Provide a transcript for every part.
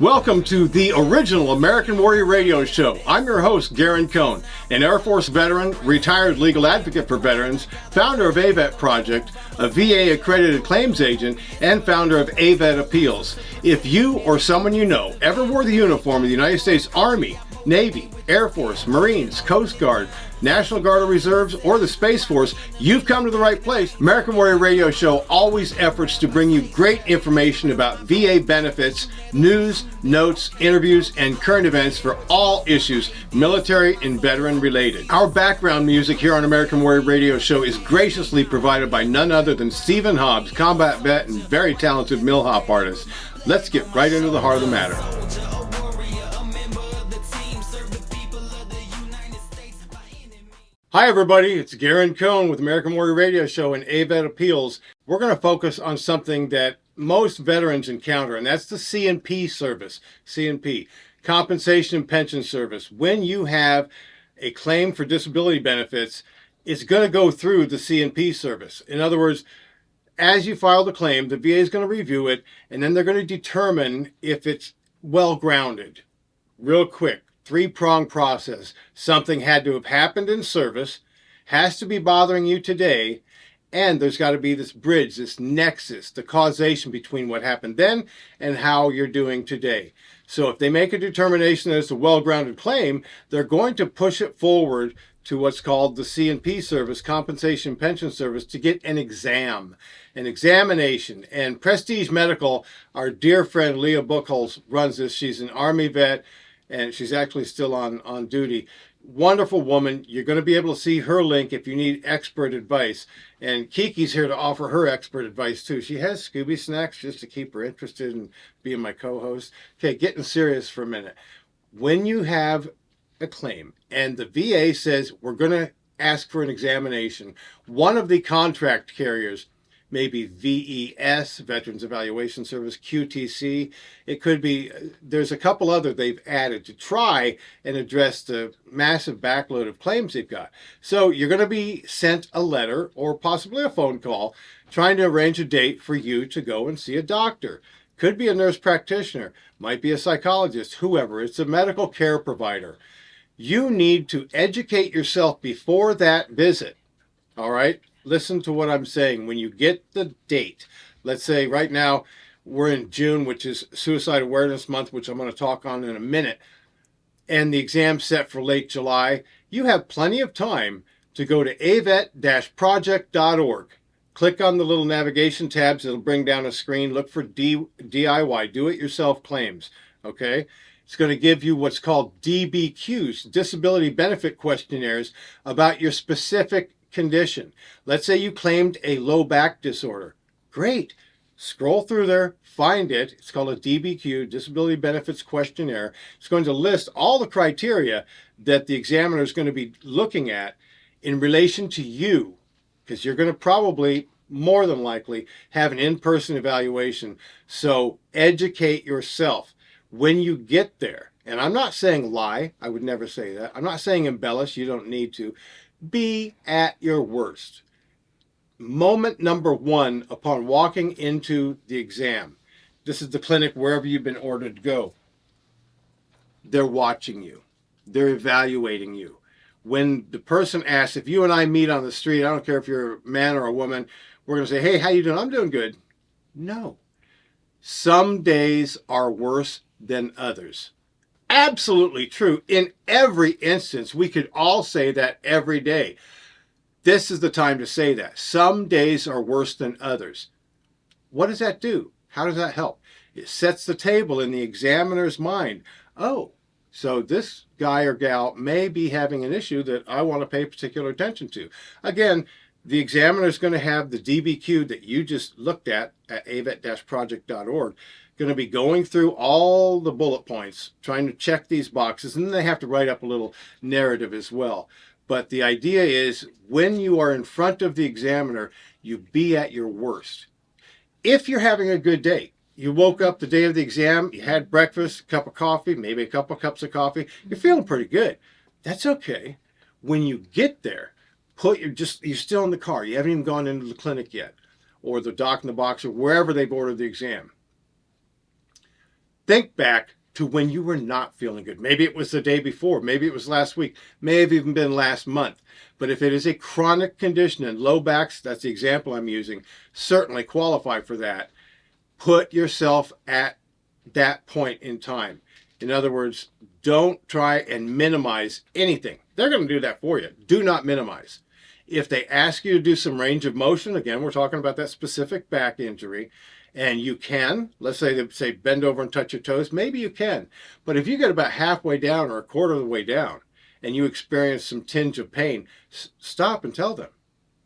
Welcome to the original American Warrior Radio Show. I'm your host, Garren, an Air Force veteran, retired legal advocate for veterans, founder of AVET Project, a VA accredited claims agent, and founder of AVET Appeals. If you or someone you know ever wore the uniform of the United States Army, Navy, Air Force, Marines, Coast Guard, National Guard or Reserves, or the Space Force, you've come to the right place. American Warrior Radio Show always efforts to bring you great information about VA benefits, news, notes, interviews, and current events for all issues, military and veteran related. Our background music here on American Warrior Radio Show is graciously provided by none other than Stephen Hobbs, combat vet and very talented mill hop artist. Let's get right into the heart of the matter. Hi everybody, it's Garren Cohn with American Warrior Radio Show and AVET Appeals. We're going to focus on something that most veterans encounter, and that's the C&P service. C&P, Compensation and Pension Service. When you have a claim for disability benefits, it's going to go through the C&P service. In other words, as you file the claim, the VA is going to review it, and then they're going to determine if it's well-grounded. Real quick. Three-pronged process. Something had to have happened in service, has to be bothering you today, and there's got to be this bridge, this nexus, the causation between what happened then and how you're doing today. So if they make a determination that it's a well-grounded claim, they're going to push it forward to what's called the C&P service, Compensation Pension Service, to get an exam, an examination. And Prestige Medical, our dear friend Leah Buchholz runs this. She's an Army vet, and she's actually still on duty. Wonderful woman. You're going to be able to see her link if you need expert advice. And Kiki's here to offer her expert advice too. She has Scooby snacks just to keep her interested in being my co-host. Okay, getting serious for a minute. When you have a claim and the VA says we're going to ask for an examination, one of the contract carriers, maybe VES, Veterans Evaluation Service, QTC. It could be, there's a couple other they've added to try and address the massive backload of claims they've got. So you're going to be sent a letter or possibly a phone call trying to arrange a date for you to go and see a doctor. Could be a nurse practitioner, might be a psychologist, whoever. It's a medical care provider. You need to educate yourself before that visit, all right? Listen to what I'm saying. When you get the date, let's say right now we're in June, which is Suicide Awareness Month, which I'm going to talk on in a minute, and the exam's set for late July, you have plenty of time to go to avet-project.org. Click on the little navigation tabs. It'll bring down a screen. Look for DIY, do-it-yourself claims, okay? It's going to give you what's called DBQs, Disability Benefit Questionnaires, about your specific condition. Let's say you claimed a low back disorder. Great. Scroll through there, find it. It's called a DBQ, Disability Benefits Questionnaire. It's going to list all the criteria that the examiner is going to be looking at in relation to you, because you're going to probably, more than likely, have an in-person evaluation. So educate yourself when you get there. And I'm not saying lie. I would never say that. I'm not saying embellish. You don't need to. Be at your worst. Moment number one upon walking into the exam. This is the clinic, wherever you've been ordered to go. They're watching you. They're evaluating you. When the person asks, if you and I meet on the street, I don't care if you're a man or a woman, we're going to say, hey, how you doing? I'm doing good. No. Some days are worse than others. Absolutely true. In every instance, we could all say that every day. This is the time to say that. Some days are worse than others. What does that do? How does that help? It sets the table in the examiner's mind. Oh, so this guy or gal may be having an issue that I want to pay particular attention to. Again, the examiner is going to have the DBQ that you just looked at avet-project.org. Going to be going through all the bullet points, trying to check these boxes, and then they have to write up a little narrative as well. But the idea is when you are in front of the examiner, you be at your worst. If you're having a good day, you woke up the day of the exam, you had breakfast, a cup of coffee, maybe a couple of cups of coffee, you're feeling pretty good. That's okay. When you get there, you're still in the car. You haven't even gone into the clinic yet, or the doc in the box, or wherever they've ordered the exam. think back to when you were not feeling good. Maybe it was the day before, maybe it was last week, may have even been last month. But if it is a chronic condition, and low backs, that's the example I'm using, certainly qualify for that. Put yourself at that point in time. In other words, don't try and minimize anything. They're going to do that for you. Do not minimize. If they ask you to do some range of motion, again, we're talking about that specific back injury, and you can, let's say they say bend over and touch your toes, maybe you can. But if you get about halfway down or a quarter of the way down and you experience some tinge of pain, stop and tell them.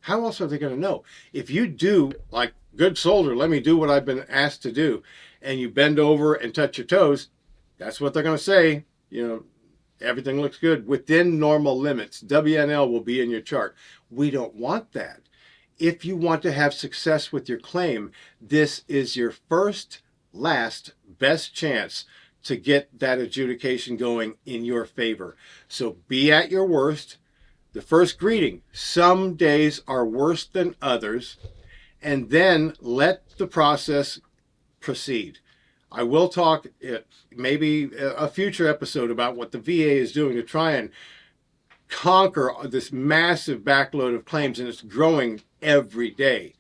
How else are they going to know? If you do, like good soldier, let me do what I've been asked to do, and you bend over and touch your toes, that's what they're going to say. You know, everything looks good within normal limits. WNL will be in your chart. We don't want that. If you want to have success with your claim, this is your first, last, best chance to get that adjudication going in your favor. So be at your worst. The first greeting, some days are worse than others, and then let the process proceed. I will talk maybe a future episode about what the VA is doing to try and conquer this massive backload of claims, and it's growing every day.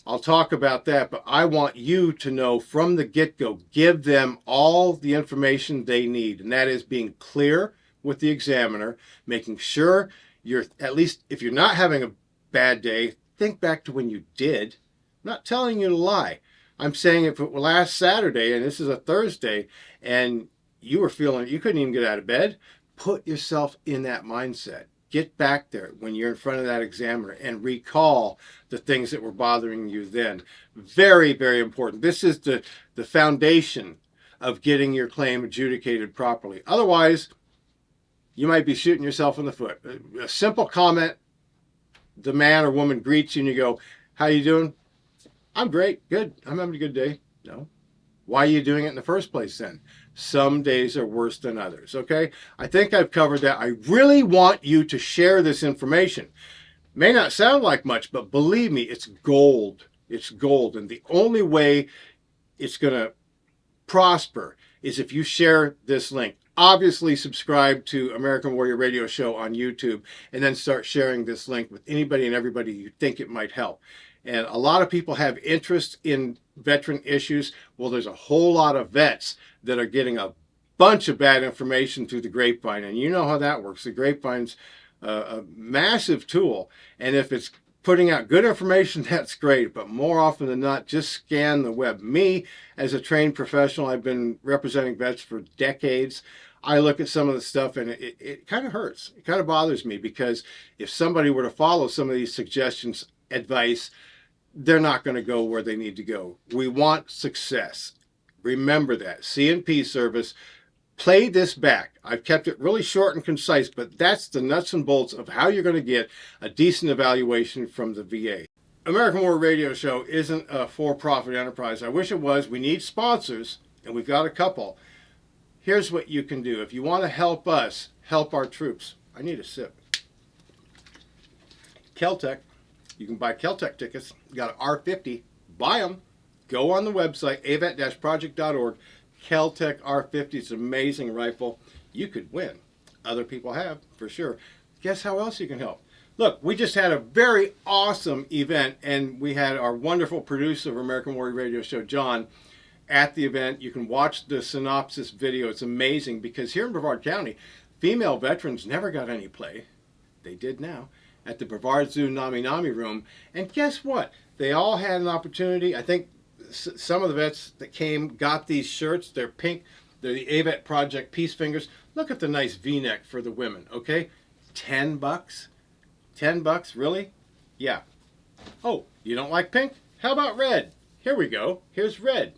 I'll talk about that, but I want you to know from the get-go, give them all the information they need, and that is being clear with the examiner, making sure you're, at least if you're not having a bad day, think back to when you did. I'm not telling you to lie. I'm saying if it were last Saturday and this is a Thursday and you were feeling, you couldn't even get out of bed, put yourself in that mindset. Get back there when you're in front of that examiner and recall the things that were bothering you then. Very, very important. This is the foundation of getting your claim adjudicated properly. Otherwise, you might be shooting yourself in the foot. A simple comment, the man or woman greets you and you go, how you doing? I'm great, good, I'm having a good day. No. Why are you doing it in the first place then? Some days are worse than others, okay? I think I've covered that. I really want you to share this information. May not sound like much, but believe me, it's gold. It's gold. And the only way it's going to prosper is if you share this link. Obviously, subscribe to American Warrior Radio Show on YouTube and then start sharing this link with anybody and everybody you think it might help. And a lot of people have interest in veteran issues. Well, there's a whole lot of vets that are getting a bunch of bad information through the grapevine. And you know how that works. The grapevine's a massive tool. And if it's putting out good information, that's great. But more often than not, just scan the web. Me, as a trained professional, I've been representing vets for decades. I look at some of the stuff and it kind of hurts. It kind of bothers me because if somebody were to follow some of these suggestions, advice, they're not going to go where they need to go. We want success. Remember that. C&P service. Play this back. I've kept it really short and concise, but that's the nuts and bolts of how you're going to get a decent evaluation from the VA. American Warrior Radio Show isn't a for-profit enterprise. I wish it was. We need sponsors, and we've got a couple. Here's what you can do. If you want to help us, help our troops. I need a sip. Keltec. You can buy Keltec tickets. You got an R50. Buy them. Go on the website, AVET-project.org. Keltec R50 is an amazing rifle. You could win. Other people have, for sure. Guess how else you can help? Look, we just had a very awesome event, and we had our wonderful producer of American Warrior Radio Show, John, at the event. You can watch the synopsis video. It's amazing because here in Brevard County, female veterans never got any play. They did now. At the Brevard Zoo Nami Nami room. And guess what? They all had an opportunity. I think some of the vets that came got these shirts. They're pink. They're the AVET Project Peace Fingers. Look at the nice V-neck for the women, okay? $10? $10, really? Yeah. Oh, you don't like pink? How about red? Here we go. Here's red.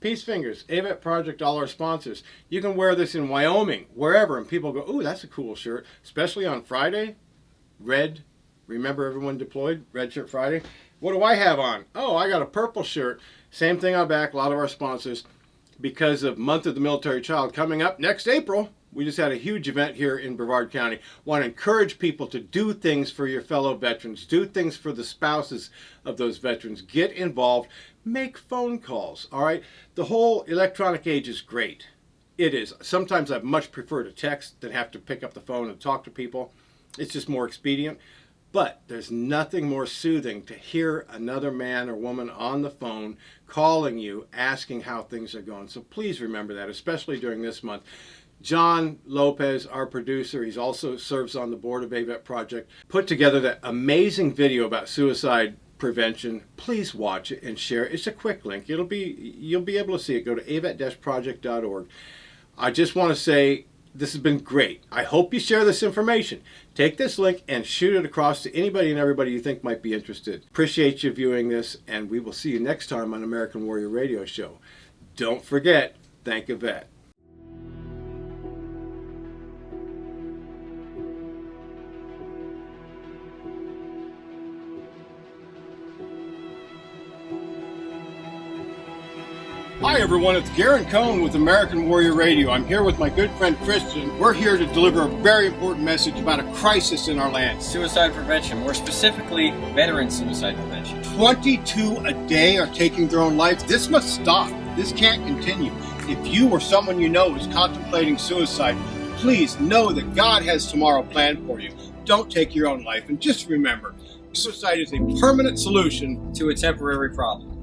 Peace Fingers, AVET Project, all our sponsors. You can wear this in Wyoming, wherever, and people go, ooh, that's a cool shirt, especially on Friday. Red, remember everyone deployed, Red Shirt Friday. What do I have on? Oh, I got a purple shirt. Same thing on back, a lot of our sponsors. Because of Month of the Military Child coming up next April, we just had a huge event here in Brevard County. Want to encourage people to do things for your fellow veterans, do things for the spouses of those veterans. Get involved, make phone calls, all right? The whole electronic age is great. It is. Sometimes I much prefer to text than have to pick up the phone and talk to people. It's just more expedient. But there's nothing more soothing to hear another man or woman on the phone calling you, asking how things are going. So please remember that, especially during this month. John Lopez, our producer, he also serves on the board of AVET Project, put together that amazing video about suicide prevention. Please watch it and share it. It's a quick link. You'll be able to see it. Go to avet-project.org. I just want to say this has been great. I hope you share this information. Take this link and shoot it across to anybody and everybody you think might be interested. Appreciate you viewing this, and we will see you next time on American Warrior Radio Show. Don't forget, thank AVET. Hi everyone, it's Garren Cohn with American Warrior Radio. I'm here with my good friend Christian. We're here to deliver a very important message about a crisis in our land. Suicide prevention, more specifically, veteran suicide prevention. 22 a day are taking their own lives. This must stop. This can't continue. If you or someone you know is contemplating suicide, please know that God has tomorrow planned for you. Don't take your own life. And just remember, suicide is a permanent solution to a temporary problem.